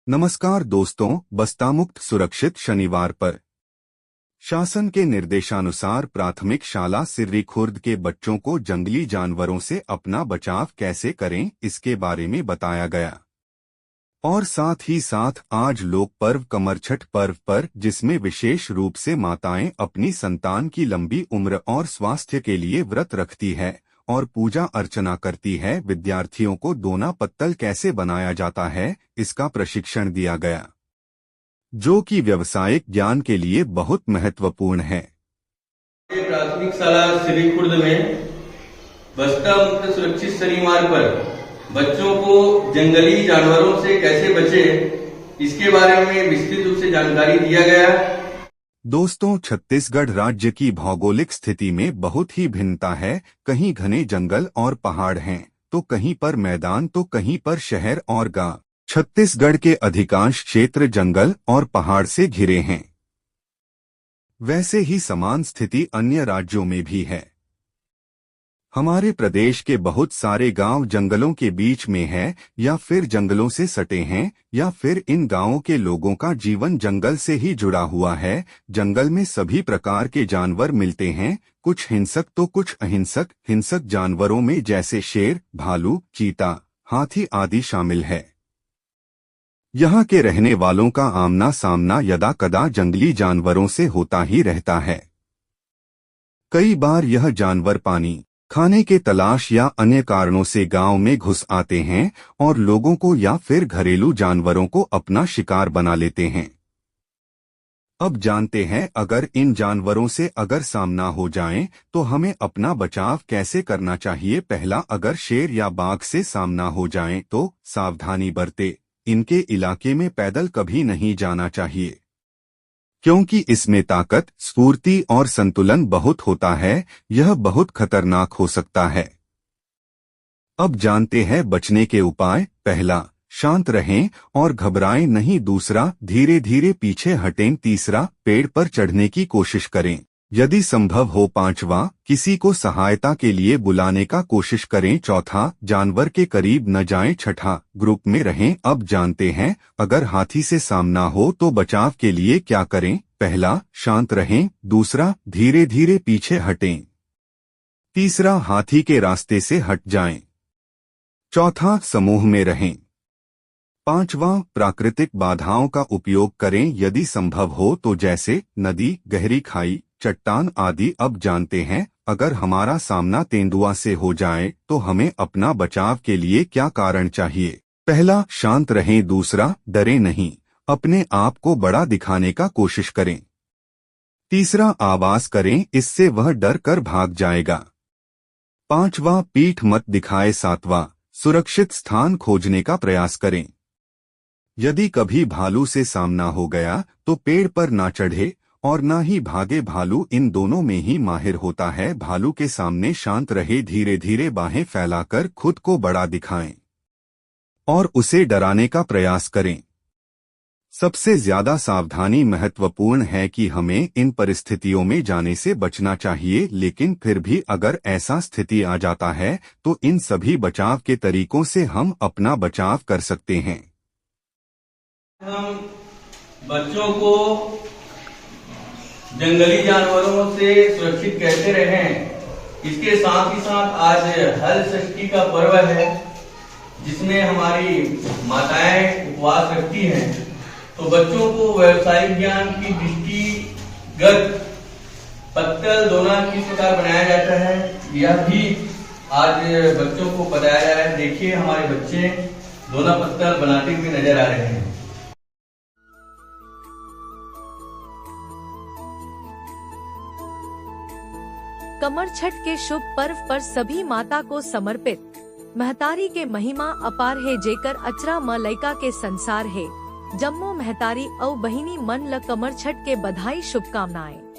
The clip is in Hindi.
नमस्कार दोस्तों, बस्ता मुक्त सुरक्षित शनिवार पर शासन के निर्देशानुसार प्राथमिक शाला सिर्री खुर्द के बच्चों को जंगली जानवरों से अपना बचाव कैसे करें, इसके बारे में बताया गया। और साथ ही साथ आज लोक पर्व कमरछठ पर्व पर, जिसमें विशेष रूप से माताएं अपनी संतान की लंबी उम्र और स्वास्थ्य के लिए व्रत रखती है और पूजा अर्चना करती है, विद्यार्थियों को दोना पत्तल कैसे बनाया जाता है इसका प्रशिक्षण दिया गया, जो कि व्यावसायिक ज्ञान के लिए बहुत महत्वपूर्ण है। प्राथमिक शाला सिर्री खुर्द में बस्ता मुक्त सुरक्षित शनिवार पर बच्चों को जंगली जानवरों से कैसे बचे, इसके बारे में विस्तृत रूप से जानकारी दिया गया। दोस्तों, छत्तीसगढ़ राज्य की भौगोलिक स्थिति में बहुत ही भिन्नता है। कहीं घने जंगल और पहाड़ हैं, तो कहीं पर मैदान, तो कहीं पर शहर और गांव। छत्तीसगढ़ के अधिकांश क्षेत्र जंगल और पहाड़ से घिरे हैं। वैसे ही समान स्थिति अन्य राज्यों में भी है। हमारे प्रदेश के बहुत सारे गांव जंगलों के बीच में है, या फिर जंगलों से सटे हैं, या फिर इन गांवों के लोगों का जीवन जंगल से ही जुड़ा हुआ है। जंगल में सभी प्रकार के जानवर मिलते हैं, कुछ हिंसक तो कुछ अहिंसक। हिंसक जानवरों में जैसे शेर, भालू, चीता, हाथी आदि शामिल है। यहाँ के रहने वालों का आमना सामना यदा कदा जंगली जानवरों से होता ही रहता है। कई बार यह जानवर पानी, खाने के तलाश या अन्य कारणों से गांव में घुस आते हैं और लोगों को या फिर घरेलू जानवरों को अपना शिकार बना लेते हैं। अब जानते हैं, अगर इन जानवरों से अगर सामना हो जाए तो हमें अपना बचाव कैसे करना चाहिए। पहला, अगर शेर या बाघ से सामना हो जाए तो सावधानी बरते। इनके इलाके में पैदल कभी नहीं जाना चाहिए, क्योंकि इसमें ताकत, स्फूर्ति और संतुलन बहुत होता है। यह बहुत खतरनाक हो सकता है। अब जानते हैं बचने के उपाय। पहला, शांत रहें और घबराएं नहीं। दूसरा, धीरे धीरे पीछे हटें। तीसरा, पेड़ पर चढ़ने की कोशिश करें यदि संभव हो। पांचवा, किसी को सहायता के लिए बुलाने का कोशिश करें। चौथा, जानवर के करीब न जाएं। छठा, ग्रुप में रहें। अब जानते हैं, अगर हाथी से सामना हो तो बचाव के लिए क्या करें। पहला, शांत रहें। दूसरा, धीरे धीरे पीछे हटें। तीसरा, हाथी के रास्ते से हट जाएं। चौथा, समूह में रहें। पांचवा, प्राकृतिक बाधाओं का उपयोग करें यदि संभव हो तो, जैसे नदी, गहरी खाई, चट्टान आदि। अब जानते हैं, अगर हमारा सामना तेंदुआ से हो जाए तो हमें अपना बचाव के लिए क्या कारण चाहिए। पहला, शांत रहें। दूसरा, डरे नहीं, अपने आप को बड़ा दिखाने का कोशिश करें। तीसरा, आवाज करें, इससे वह डर कर भाग जाएगा। पांचवा, पीठ मत दिखाए। सातवां, सुरक्षित स्थान खोजने का प्रयास करें। यदि कभी भालू से सामना हो गया तो पेड़ पर ना चढ़े और ना ही भागे। भालू इन दोनों में ही माहिर होता है। भालू के सामने शांत रहे, धीरे धीरे बाहें फैलाकर खुद को बड़ा दिखाएं और उसे डराने का प्रयास करें। सबसे ज्यादा सावधानी महत्वपूर्ण है कि हमें इन परिस्थितियों में जाने से बचना चाहिए, लेकिन फिर भी अगर ऐसा स्थिति आ जाता है तो इन सभी बचाव के तरीकों से हम अपना बचाव कर सकते हैं। हम बच्चों को जंगली जानवरों से सुरक्षित कैसे रहें, इसके साथ ही साथ आज हल षष्ठी का पर्व है, जिसमें हमारी माताएं उपवास रखती हैं। तो बच्चों को व्यावसायिक ज्ञान की दृष्टिगत पत्तल दोना किस प्रकार बनाया जाता है, यह भी आज बच्चों को बताया जा रहा है। देखिए, हमारे बच्चे दोना पत्तल बनाते हुए नजर आ रहे हैं। कमरछठ के शुभ पर्व पर सभी माता को समर्पित महतारी के महिमा अपार है, जेकर अचरा म लइका के संसार है। जम्मो महतारी औ बहिनी मन ल कमरछठ के बधाई शुभकामनाएं।